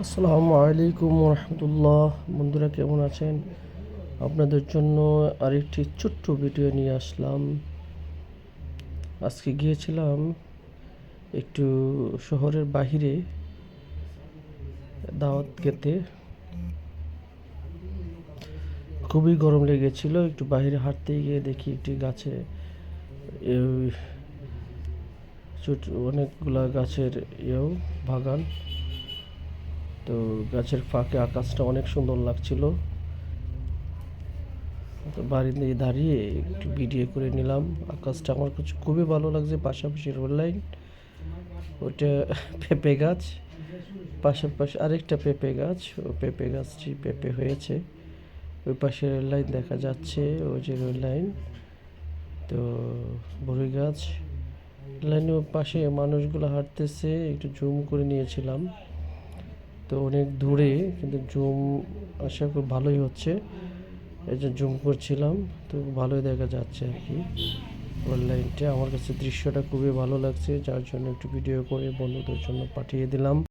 আসসালামু আলাইকুম রহমতুল্লাহ। বন্ধুরা কেমন আছেন? আপনাদের জন্য আরেকটি ছোট্ট ভিডিও নিয়ে আসলাম। আজকে গিয়েছিলাম একটু শহরের বাহিরে দাওয়াত খেতে। খুবই গরম লেগেছিল। একটু বাইরে হাঁটতে গিয়ে দেখি একটি গাছে ছোট অনেকগুলা গাছের বাগান। তো গাছের ফাঁকে আকাশটা অনেক সুন্দর লাগছিল। তো বাড়ি দিয়ে দাঁড়িয়ে একটু ভিডিও করে নিলাম। আকাশটা আমার কাছে খুবই ভালো লাগছে। পাশাপাশি রেল লাইন, ওইটা পেঁপে গাছ, পাশাপাশি আরেকটা পেঁপে গাছ। ও পেঁপে গাছটি পেঁপে হয়েছে। ওই পাশে রেল লাইন দেখা যাচ্ছে, ওই যে রেল লাইন। তো বড়ই গাছ, লাইনের পাশে মানুষগুলো হাঁটতেছে। একটু জুম করে নিয়েছিলাম। তো অনেক দূরে, কিন্তু জুম আশা করি ভালোই হচ্ছে। এই যে জুম করছিলাম, তো ভালোই দেখা যাচ্ছে আর কি অনলাইনটা। আমার কাছে দৃশ্যটা খুবই ভালো লাগছে, যার জন্য একটু ভিডিও করে বন্ধুদের জন্য পাঠিয়ে দিলাম।